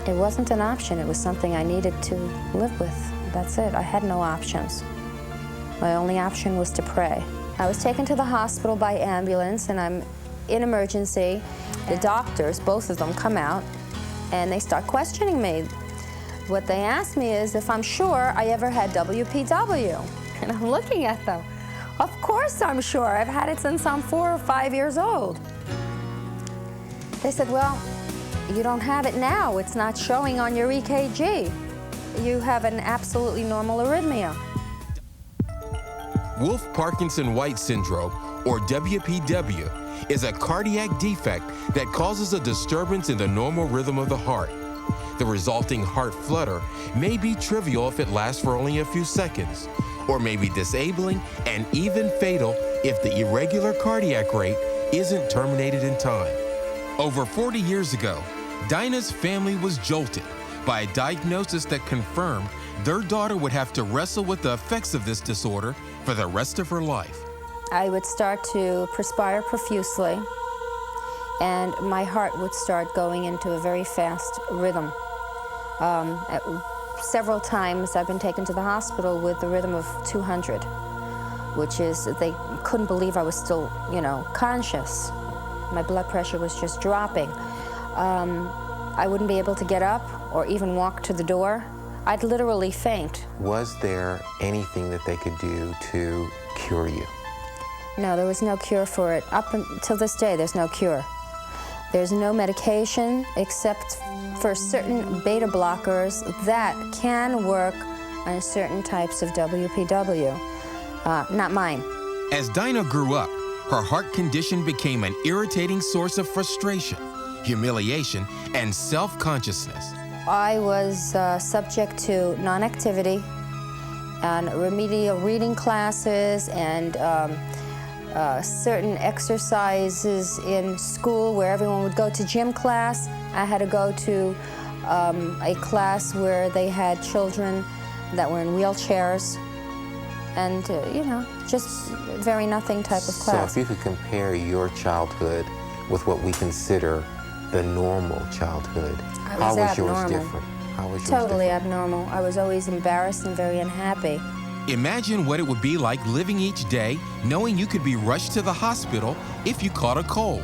It wasn't an option. It was something I needed to live with. That's it. I had no options. My only option was to pray. I was taken to the hospital by ambulance, and I'm in emergency. The doctors, both of them, come out, and they start questioning me. What they asked me is if I'm sure I ever had WPW. And I'm looking at them. Of course I'm sure. I've had it since I'm 4 or 5 years old. They said, well, you don't have it now. It's not showing on your EKG. You have an absolutely normal arrhythmia. Wolff-Parkinson-White syndrome, or WPW, is a cardiac defect that causes a disturbance in the normal rhythm of the heart. The resulting heart flutter may be trivial if it lasts for only a few seconds, or may be disabling and even fatal if the irregular cardiac rate isn't terminated in time. Over 40 years ago, Dinah's family was jolted by a diagnosis that confirmed their daughter would have to wrestle with the effects of this disorder for the rest of her life. I would start to perspire profusely, and my heart would start going into a very fast rhythm. Several times I've been taken to the hospital with a rhythm of 200, which is, they couldn't believe I was still, conscious. My blood pressure was just dropping. I wouldn't be able to get up or even walk to the door. I'd literally faint. Was there anything that they could do to cure you? No, there was no cure for it. Up until this day, there's no cure. There's no medication except for certain beta blockers that can work on certain types of WPW. Not mine. As Dinah grew up, her heart condition became an irritating source of frustration, humiliation, and self-consciousness. I was subject to non-activity and remedial reading classes and certain exercises in school where everyone would go to gym class. I had to go to a class where they had children that were in wheelchairs and, just very nothing type of class. So if you could compare your childhood with what we consider the normal childhood, how was yours different? How was yours Totally different? abnormal. I was always embarrassed and very unhappy. Imagine what it would be like living each day knowing you could be rushed to the hospital if you caught a cold,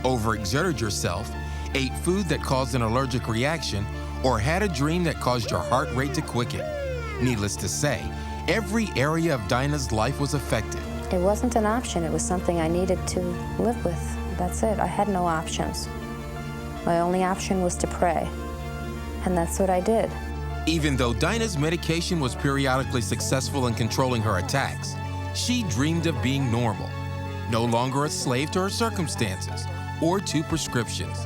overexerted yourself, ate food that caused an allergic reaction, or had a dream that caused your heart rate to quicken. Needless to say, every area of Dinah's life was affected. It wasn't an option. It was something I needed to live with. That's it. I had no options. My only option was to pray, and that's what I did. Even though Dinah's medication was periodically successful in controlling her attacks, she dreamed of being normal, no longer a slave to her circumstances or to prescriptions.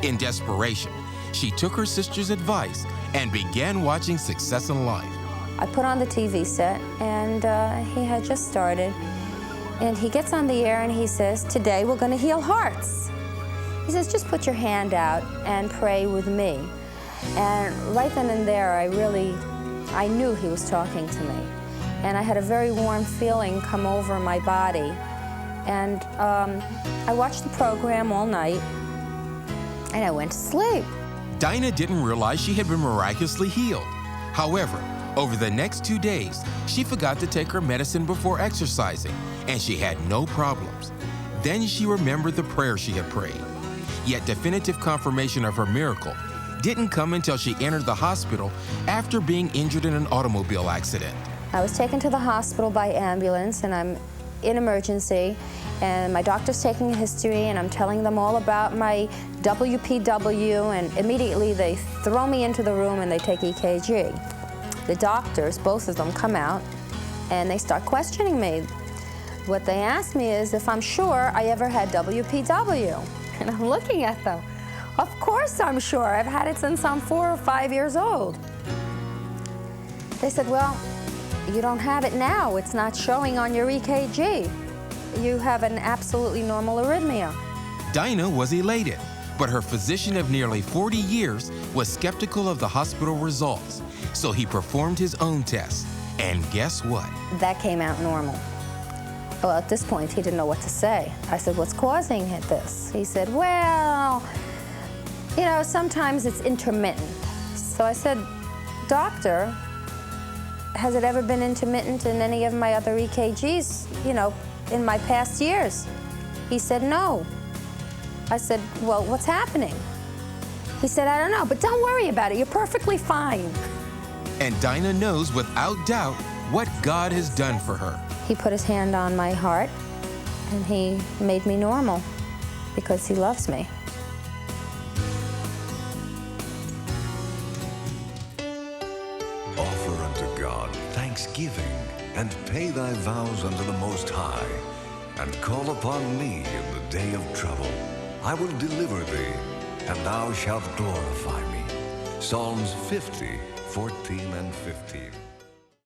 In desperation, she took her sister's advice and began watching Success in Life. I put on the TV set, and he had just started, and he gets on the air and he says, "Today we're going to heal hearts." He says, "Just put your hand out and pray with me." And right then and there, I knew he was talking to me. And I had a very warm feeling come over my body. And I watched the program all night, and I went to sleep. Dinah didn't realize she had been miraculously healed. However, over the next 2 days, she forgot to take her medicine before exercising, and she had no problems. Then she remembered the prayer she had prayed. Yet definitive confirmation of her miracle didn't come until she entered the hospital after being injured in an automobile accident. I was taken to the hospital by ambulance, and I'm in emergency, and my doctor's taking a history, and I'm telling them all about my WPW, and immediately they throw me into the room and they take EKG. The doctors, both of them, come out, and they start questioning me. What they asked me is if I'm sure I ever had WPW. And I'm looking at them. Of course I'm sure. I've had it since I'm 4 or 5 years old. They said, well, you don't have it now. It's not showing on your EKG. You have an absolutely normal arrhythmia. Dinah was elated, but her physician of nearly 40 years was skeptical of the hospital results, so he performed his own test. And guess what? That came out normal. Well, at this point, he didn't know what to say. I said, what's causing this? He said, well, sometimes it's intermittent. So I said, "Doctor, has it ever been intermittent in any of my other EKGs, you know, in my past years?" He said, "No." I said, "Well, what's happening?" He said, "I don't know, but don't worry about it. You're perfectly fine." And Dinah knows without doubt what God has done for her. He put his hand on my heart, and he made me normal because he loves me. Offer unto God thanksgiving, and pay thy vows unto the Most High, and call upon me in the day of trouble. I will deliver thee, and thou shalt glorify me. Psalms 50, 14 and 15.